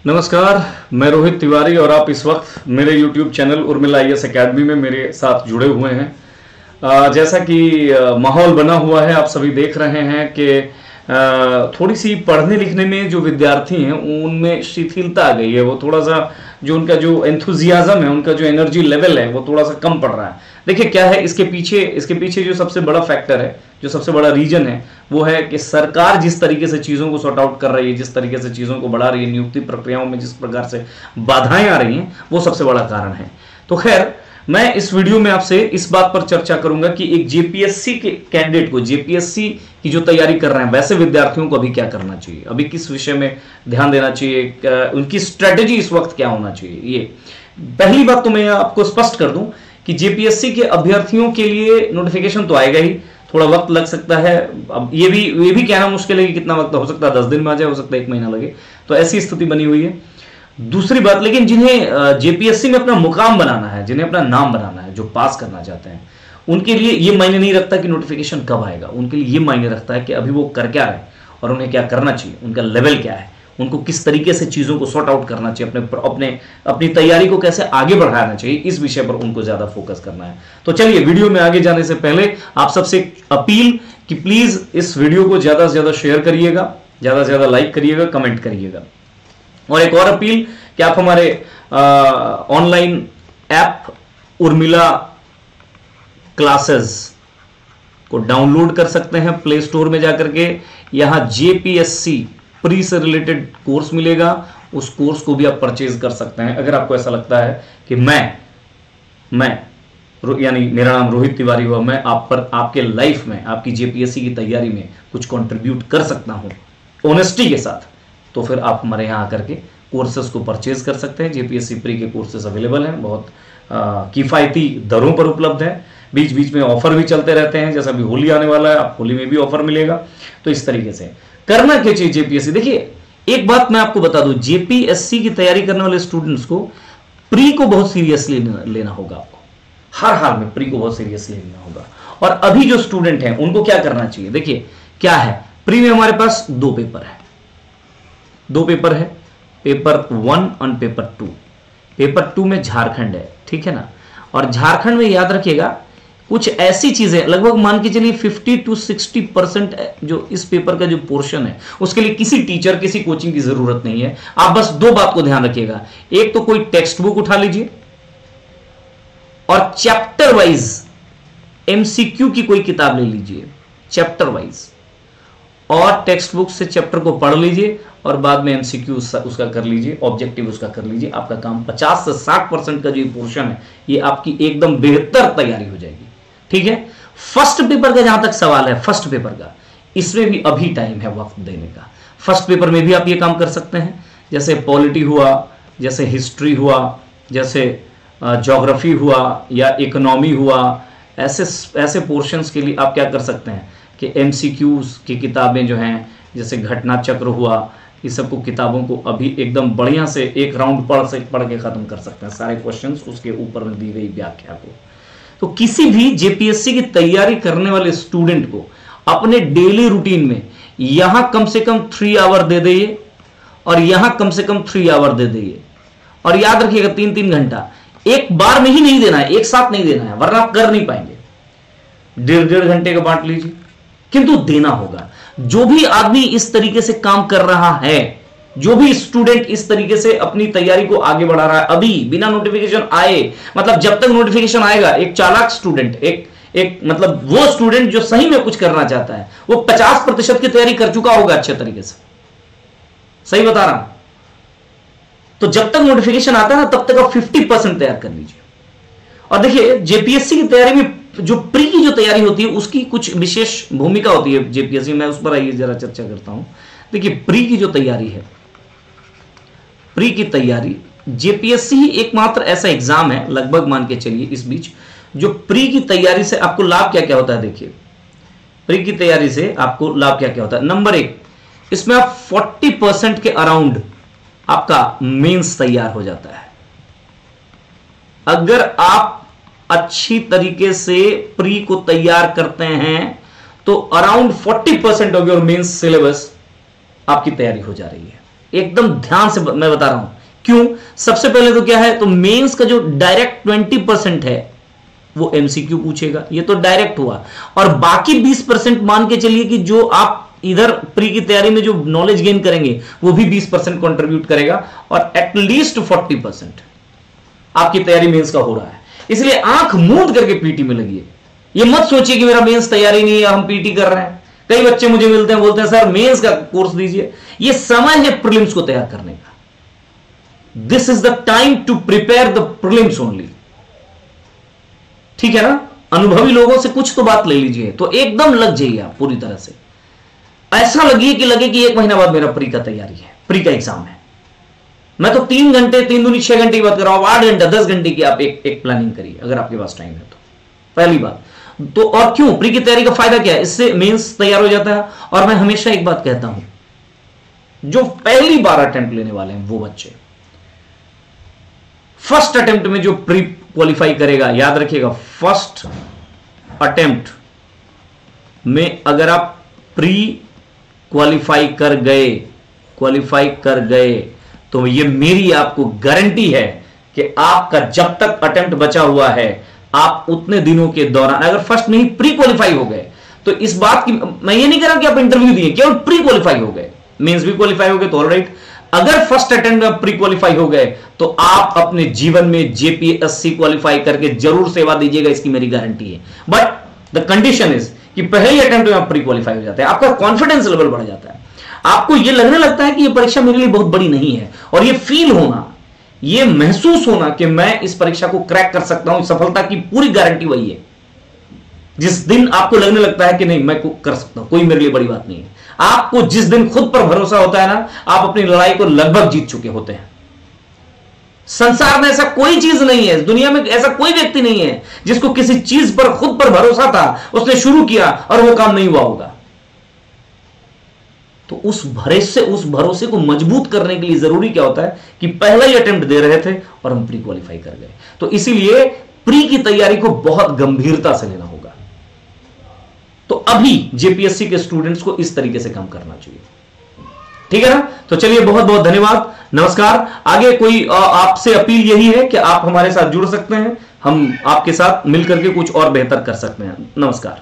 नमस्कार, मैं रोहित तिवारी और आप इस वक्त मेरे YouTube channel Urmila IAS academy में मेरे साथ जुड़े हुए हैं। जैसा कि माहौल बना हुआ है, आप सभी देख रहे हैं कि थोड़ी सी पढ़ने लिखने में जो विद्यार्थी हैं उनमें शिथिलता आ गई है। वो थोड़ा सा जो उनका जो एंथुजियाज्म है, उनका जो एनर्जी लेवल है, वो थोड़ा सा कम पड़ रहा है। देखिए क्या है इसके पीछे जो सबसे बड़ा फैक्टर है, जो सबसे बड़ा रीजन है, वो है कि सरकार जिस तरीके से चीजों को सॉर्ट आउट कर रही है, जिस तरीके से चीजों को बढ़ा रही है, नियुक्ति प्रक्रियाओं में जिस प्रकार से बाधाएं आ रही हैं, वो सबसे बड़ा कारण है। तो खैर, मैं इस वीडियो में आपसे इस बात पर चर्चा करूंगा कि एक जेपीएससी के कैंडिडेट को, जेपीएससी की जो तैयारी कर रहे हैं वैसे विद्यार्थियों को अभी क्या करना चाहिए, अभी किस विषय में ध्यान देना चाहिए, उनकी स्ट्रेटेजी इस वक्त क्या होना चाहिए। ये पहली बात तो मैं आपको स्पष्ट कर दूं कि जेपीएससी के अभ्यर्थियों के लिए नोटिफिकेशन तो आएगा ही, थोड़ा वक्त लग सकता है। अब ये भी कहना मुश्किल है कि कितना वक्त हो सकता है, 10 दिन में आ जाए, हो सकता है 1 महीना लगे, तो ऐसी स्थिति बनी हुई है। दूसरी बात, लेकिन जिन्हें जेपीएससी में अपना मुकाम बनाना है, जिन्हें अपना नाम बनाना है, जो पास करना चाहते हैं, उनके लिए ये मायने नहीं रखता कि नोटिफिकेशन कब आएगा। उनके लिए ये मायने रखता है कि अभी वो कर क्या रहे और उन्हें क्या करना चाहिए, उनका लेवल क्या है, उनको किस तरीके से चीजों को सॉर्ट आउट करना चाहिए, अपनी तैयारी को कैसे आगे बढ़ाना चाहिए, इस विषय पर उनको ज्यादा फोकस करना है। तो चलिए, वीडियो में आगे जाने से पहले आप सबसे अपील कि प्लीज इस वीडियो को ज्यादा से ज्यादा शेयर करिएगा, ज्यादा से ज्यादा लाइक करिएगा, कमेंट करिएगा। और एक और अपील कि आप हमारे ऑनलाइन ऐप उर्मिला क्लासेस को डाउनलोड कर सकते हैं प्ले स्टोर में जाकर के। यहां जेपीएससी प्री से रिलेटेड कोर्स मिलेगा, उस कोर्स को भी आप परचेज कर सकते हैं। अगर आपको ऐसा लगता है कि मैं यानी मेरा नाम रोहित तिवारी हुआ, मैं आप पर, आपके लाइफ में, आपकी जेपीएससी की तैयारी में कुछ कंट्रीब्यूट कर सकता हूं ऑनेस्टी के साथ, तो फिर आप हमारे यहाँ आकर के कोर्सेज को परचेज कर सकते हैं। जेपीएससी प्री के कोर्सेज अवेलेबल हैं, बहुत किफ़ायती दरों पर उपलब्ध है। बीच बीच में ऑफर भी चलते रहते हैं, जैसा अभी होली आने वाला है, आप होली में भी ऑफर मिलेगा। तो इस तरीके से करना क्या चाहिए जेपीएससी। देखिए, एक बात मैं आपको बता दूं, जेपीएससी की तैयारी करने वाले स्टूडेंट्स को प्री को बहुत सीरियसली लेना होगा। आपको हर हाल में प्री को बहुत सीरियसली लेना होगा। और अभी जो स्टूडेंट हैं उनको क्या करना चाहिए, देखिए क्या है, प्री में हमारे पास 2 पेपर है, 2 पेपर है, पेपर 1 और पेपर 2। पेपर 2 में झारखंड है, ठीक है ना। और झारखंड में याद रखिएगा कुछ ऐसी चीजें, लगभग मान के चलिए 50 to 60% जो इस पेपर का जो पोर्शन है, उसके लिए किसी टीचर, किसी कोचिंग की जरूरत नहीं है। आप बस 2 बात को ध्यान रखिएगा, एक तो कोई टेक्स्ट बुक उठा लीजिए और चैप्टर वाइज एमसीक्यू की कोई किताब ले लीजिए, चैप्टर वाइज, और टेक्स्ट बुक से चैप्टर को पढ़ लीजिए और बाद में एमसीक्यू उसका कर लीजिए, ऑब्जेक्टिव उसका कर लीजिए। आपका काम 50 से 60% का जो पोर्शन है, ये आपकी एकदम बेहतर तैयारी हो जाएगी, ठीक है। फर्स्ट पेपर का जहां तक सवाल है, फर्स्ट पेपर का, इसमें भी अभी टाइम है वक्त देने का। फर्स्ट पेपर में भी आप ये काम कर सकते हैं, जैसे पॉलिटी हुआ, जैसे हिस्ट्री हुआ, जैसे ज्योग्राफी हुआ या इकोनॉमी हुआ, ऐसे पोर्शंस के लिए आप क्या कर सकते हैं कि एमसीक्यूज की किताबें जो हैं, जैसे घटना चक्र हुआ, इस सबको किताबों को अभी एकदम बढ़िया से एक राउंड पढ़ के खत्म कर सकते हैं, सारे क्वेश्चंस उसके ऊपर में दी गई व्याख्या को। तो किसी भी जेपीएससी की तैयारी करने वाले स्टूडेंट को अपने डेली रूटीन में यहां कम से कम 3 आवर दे दीजिए और यहां कम से कम 3 आवर दे दीजिए। और याद रखिएगा 3-3 घंटा एक बार में ही नहीं देना है, एक साथ नहीं देना है, वरना आप कर नहीं पाएंगे। 1.5 घंटे का बांट लीजिए, किंतु देना होगा। जो भी आदमी इस तरीके से काम कर रहा है, जो भी स्टूडेंट इस तरीके से अपनी तैयारी को आगे बढ़ा रहा है, अभी बिना नोटिफिकेशन आए, मतलब जब तक नोटिफिकेशन आएगा, एक चालाक स्टूडेंट, एक मतलब वो स्टूडेंट जो सही में कुछ करना चाहता है, वो 50% की तैयारी कर चुका होगा अच्छे तरीके से। सही बता रहा हूं। तो जब तक नोटिफिकेशन आता है ना, तब तक आप 50% तैयार कर लीजिए। और देखिए, जेपीएससी की तैयारी में जो प्री की जो तैयारी होती है, उसकी कुछ विशेष भूमिका होती है जेपीएससी में, उस पर आइए जरा चर्चा करता हूं। देखिए, प्री की जो तैयारी है, प्री की तैयारी, जेपीएससी ही एकमात्र ऐसा एग्जाम है, लगभग मान के चलिए इस बीच, जो प्री की तैयारी से आपको लाभ क्या क्या होता है। देखिए, प्री की तैयारी से आपको लाभ क्या क्या होता है। नंबर 1, इसमें आप 40% के अराउंड आपका मेंस तैयार हो जाता है। अगर आप अच्छी तरीके से प्री को तैयार करते हैं तो around 40% of your mains syllabus आपकी तैयारी हो जा रही है। एकदम ध्यान से मैं बता रहा हूं क्यों। सबसे पहले तो क्या है, तो मेंस का जो डायरेक्ट 20% है वो एमसीक्यू पूछेगा, ये तो डायरेक्ट हुआ। और बाकी 20% मान के चलिए कि जो आप इधर प्री की तैयारी में जो नॉलेज गेन करेंगे वो भी 20% कंट्रीब्यूट करेगा, और एटलीस्ट 40% आपकी तैयारी मेंस का हो रहा है। इसलिए आंख मूंद करके पीटी में लगिए। ये मत सोचिए कि मेरा मेंस तैयारी नहीं है, हम पीटी कर रहे हैं। कई बच्चे मुझे मिलते हैं, बोलते हैं सर मेंस का कोर्स दीजिए। ये समय है प्रीलिम्स को तैयार करने का। This is the time to prepare the prelims only. ठीक है ना। अनुभवी लोगों से कुछ तो बात ले लीजिए, तो एकदम लग जाइए आप पूरी तरह से। ऐसा लगे कि 1 महीना बाद मेरा प्री का तैयारी है, प्री का एग्जाम है। मैं तो 3 घंटे 3 दूनी 6 घंटे की बात कर रहा हूं। 8 घंटे 10 घंटे की आप एक प्लानिंग करिए अगर आपके पास टाइम है तो। पहली बात तो, और क्यों प्री की तैयारी का फायदा क्या है, इससे मेंस तैयार हो जाता है। और मैं हमेशा एक बात कहता हूं, जो पहली बार अटेम्प्ट लेने वाले हैं वो बच्चे, फर्स्ट अटेम्प्ट में जो प्री क्वालिफाई करेगा, याद रखिएगा फर्स्ट अटेम्प्ट में अगर आप प्री क्वालिफाई कर गए तो ये मेरी आपको गारंटी है कि आपका जब तक अटेम्प्ट बचा हुआ है, आप उतने दिनों के दौरान अगर फर्स्ट में ही प्री क्वालिफाई हो गए, तो इस बात की मैं ये नहीं कह रहा कि आप इंटरव्यू दिए, केवल प्री क्वालिफाई हो गए, मींस भी क्वालिफाई हो गए तो ऑलराइट। अगर फर्स्ट अटेम्प्ट में प्री क्वालिफाई हो गए तो आप अपने जीवन में जेपीएससी क्वालिफाई करके जरूर सेवा दीजिएगा, इसकी मेरी गारंटी है। बट द कंडीशन इज कि पहले ही अटेम्प्ट में आप प्री क्वालिफाई हो जाते हैं, आपका कॉन्फिडेंस लेवल बढ़ जाता है, आपको यह लगने लगता है कि यह परीक्षा मेरे लिए बहुत बड़ी नहीं है, और यह फील होना, यह महसूस होना कि मैं इस परीक्षा को क्रैक कर सकता हूं, सफलता की पूरी गारंटी वही है। जिस दिन आपको लगने लगता है कि नहीं मैं कर सकता हूं, कोई मेरे लिए बड़ी बात नहीं है, आपको जिस दिन खुद पर भरोसा होता है ना, आप अपनी लड़ाई को लगभग जीत चुके होते हैं। संसार में ऐसा कोई चीज नहीं है, दुनिया में ऐसा कोई व्यक्ति नहीं है जिसको किसी चीज पर खुद पर भरोसा था, उसने शुरू किया और वो काम नहीं हुआ होगा। तो उस भरोसे को मजबूत करने के लिए जरूरी क्या होता है कि पहला ही अटेम्प्ट दे रहे थे और हम प्री क्वालिफाई कर गए। तो इसीलिए प्री की तैयारी को बहुत गंभीरता से लेना होगा। तो अभी जेपीएससी के स्टूडेंट्स को इस तरीके से काम करना चाहिए। ठीक है ना। तो चलिए बहुत बहुत धन्यवाद, नमस्कार। आगे कोई आपसे अपील यही है कि आप हमारे साथ जुड़ सकते हैं, हम आपके साथ मिलकर के कुछ और बेहतर कर सकते हैं। नमस्कार।